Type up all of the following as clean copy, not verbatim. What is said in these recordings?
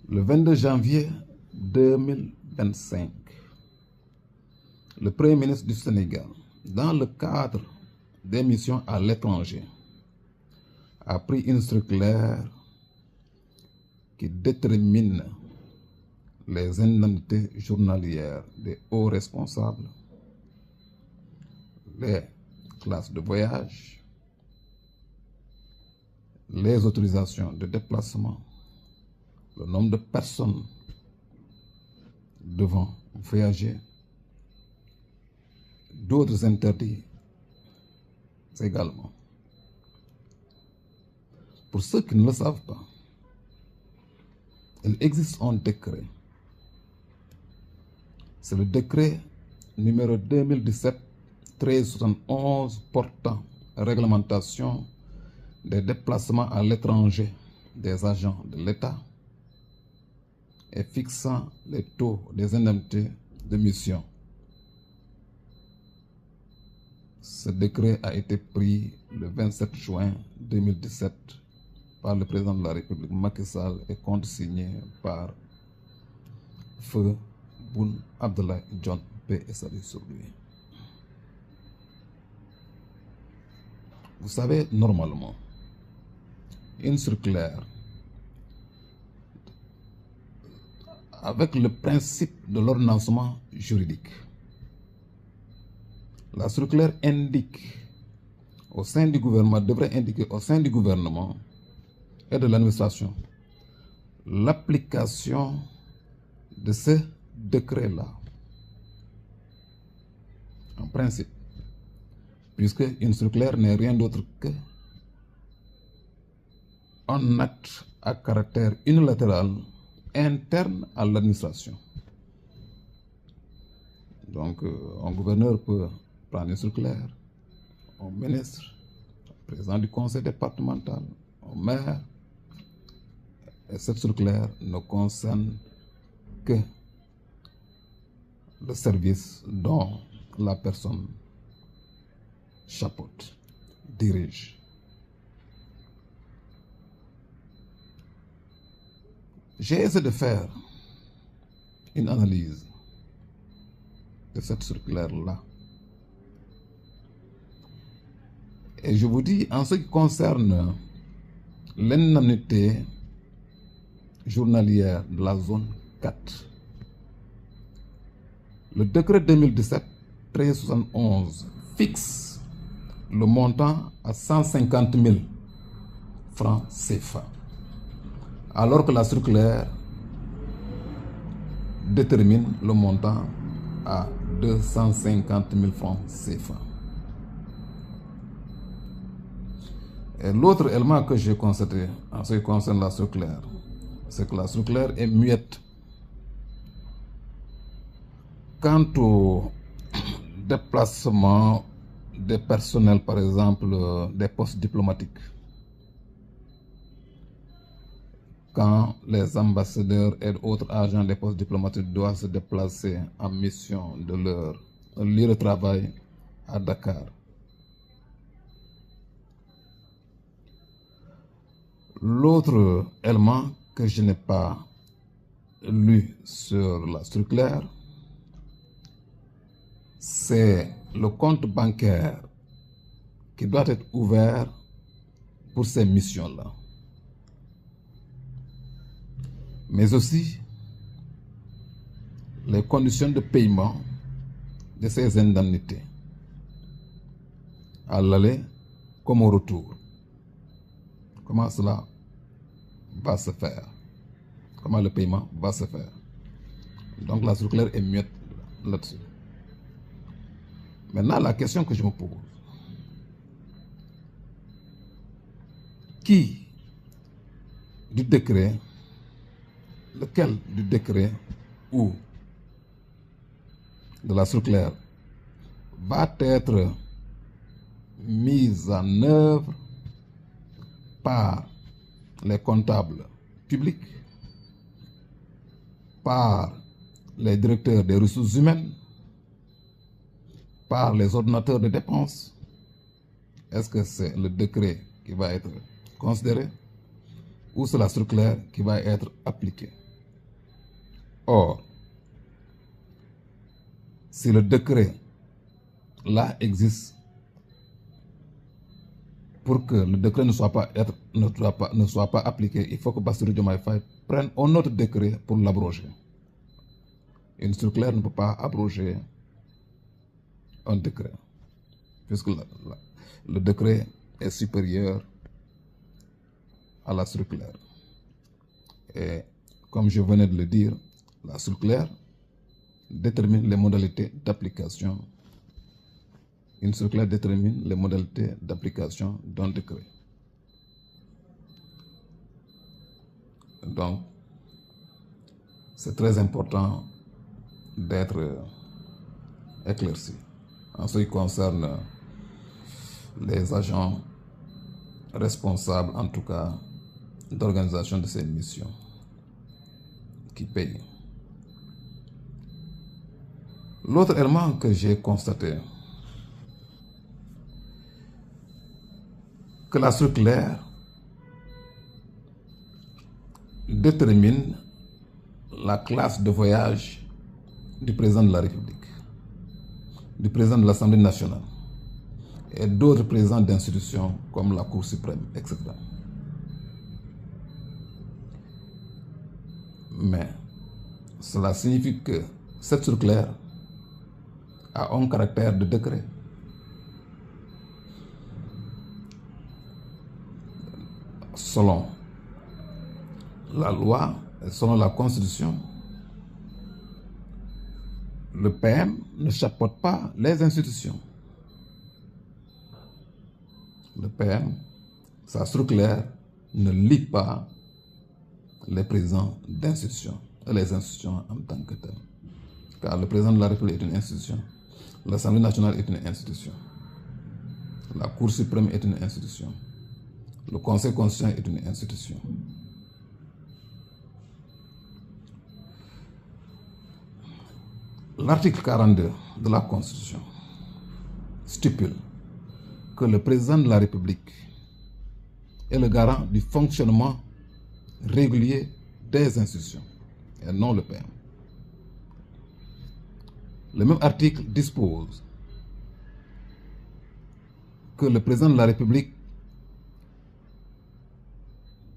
Le 22 janvier 2025, le Premier ministre du Sénégal, dans le cadre des missions à l'étranger, a pris une circulaire qui détermine les indemnités journalières des hauts responsables, les classes de voyage, les autorisations de déplacement, le nombre de personnes devant voyager, d'autres interdits également. Pour ceux qui ne le savent pas, il existe un décret. C'est le décret numéro 2017-1371 portant réglementation des déplacements à l'étranger des agents de l'État et fixant les taux des indemnités de mission. Ce décret a été pris le 27 juin 2017 par le président de la République Macky Sall et contresigné par Feu Boun Abdallah Dionne, paix et salut sur lui. Vous savez, normalement, une circulaire avec le principe de l'ordonnancement juridique. La circulaire indique au sein du gouvernement, devrait indiquer au sein du gouvernement et de l'administration l'application de ce décret-là. En principe, puisque une circulaire n'est rien d'autre que un acte à caractère unilatéral interne à l'administration. Donc, un gouverneur peut prendre une circulaire, un ministre, un président du conseil départemental, un maire, et cette circulaire ne concerne que le service dont la personne chapeaute, dirige. J'ai essayé de faire une analyse de cette circulaire-là. Et je vous dis, en ce qui concerne l'indemnité journalière de la zone 4, le décret 2017-1371 fixe le montant à 150 000 francs CFA, alors que la circulaire détermine le montant à 250 000 francs CFA. Et l'autre élément que j'ai constaté en ce qui concerne la circulaire, c'est que la circulaire est muette quant au déplacement des personnels, par exemple, des postes diplomatiques. Quand les ambassadeurs et autres agents des postes diplomatiques doivent se déplacer en mission de leur lieu de travail à Dakar. L'autre élément que je n'ai pas lu sur la circulaire, c'est le compte bancaire qui doit être ouvert pour ces missions-là. Mais aussi les conditions de paiement de ces indemnités, à l'aller comme au retour. Comment cela va se faire? Comment le paiement va se faire? Donc la circulaire est muette là-dessus. Maintenant, la question que je me pose, qui du décret, lequel du décret ou de la circulaire va être mise en œuvre par les comptables publics, par les directeurs des ressources humaines, par les ordonnateurs de dépenses? Est-ce que c'est le décret qui va être considéré ou c'est la circulaire qui va être appliquée? Or, si le décret là existe, pour que le décret ne soit pas appliqué, il faut que Bassirou Diomaye Faye prenne un autre décret pour l'abroger. Une circulaire ne peut pas abroger un décret, puisque le décret est supérieur à la circulaire. Et comme je venais de le dire, la circulaire détermine les modalités d'application. Une circulaire détermine les modalités d'application d'un décret. Donc, c'est très important d'être éclairci en ce qui concerne les agents responsables, en tout cas, d'organisation de ces missions qui payent. L'autre élément que j'ai constaté, que la circulaire détermine la classe de voyage du président de la République, du président de l'Assemblée nationale et d'autres présidents d'institutions comme la Cour suprême, etc. Mais cela signifie que cette circulaire a un caractère de décret. Selon la loi et selon la Constitution, le PM ne chapeaute pas les institutions. Le PM, sa circulaire, ne lit pas les présidents d'institutions et les institutions en tant que telles. Car le président de la République est une institution, l'Assemblée nationale est une institution, la Cour suprême est une institution, le Conseil constitutionnel est une institution. L'article 42 de la Constitution stipule que le président de la République est le garant du fonctionnement régulier des institutions et non le PM. Le même article dispose que le président de la République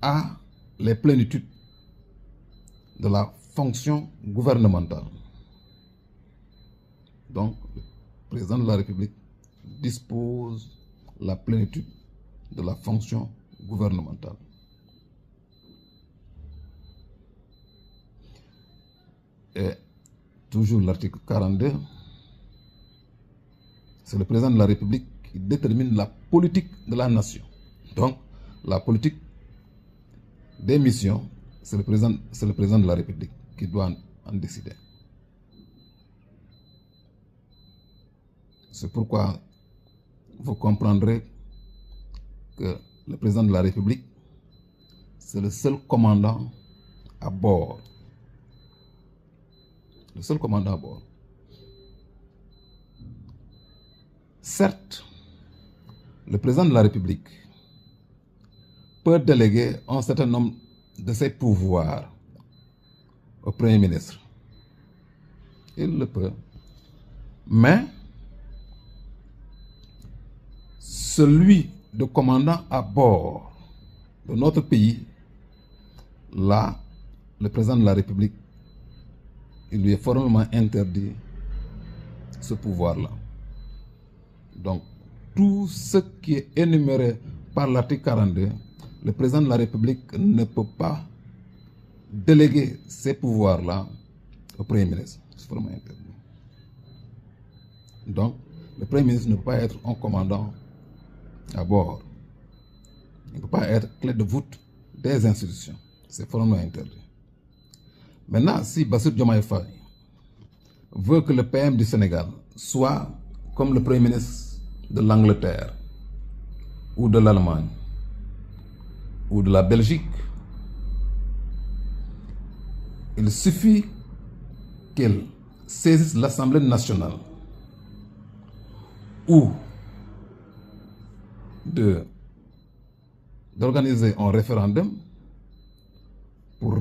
a les plénitudes de la fonction gouvernementale. Donc, le président de la République dispose la plénitude de la fonction gouvernementale. Et toujours l'article 42, c'est le président de la République qui détermine la politique de la nation. Donc, la politique des missions, c'est le président de la République qui doit en décider. C'est pourquoi vous comprendrez que le président de la République, c'est le seul commandant à bord. Le seul commandant à bord. Certes, le président de la République peut déléguer un certain nombre de ses pouvoirs au Premier ministre. Il le peut. Mais celui de commandant à bord de notre pays, là, le président de la République, il lui est formellement interdit ce pouvoir-là. Donc, tout ce qui est énuméré par l'article 42, le président de la République ne peut pas déléguer ces pouvoirs-là au Premier ministre. C'est vraiment interdit. Donc, le Premier ministre ne peut pas être un commandant à bord. Il ne peut pas être clé de voûte des institutions. C'est formellement interdit. Maintenant, si Bassirou Diomaye Faye veut que le PM du Sénégal soit comme le Premier ministre de l'Angleterre, ou de l'Allemagne, ou de la Belgique, il suffit qu'il saisisse l'Assemblée nationale ou d'organiser un référendum pour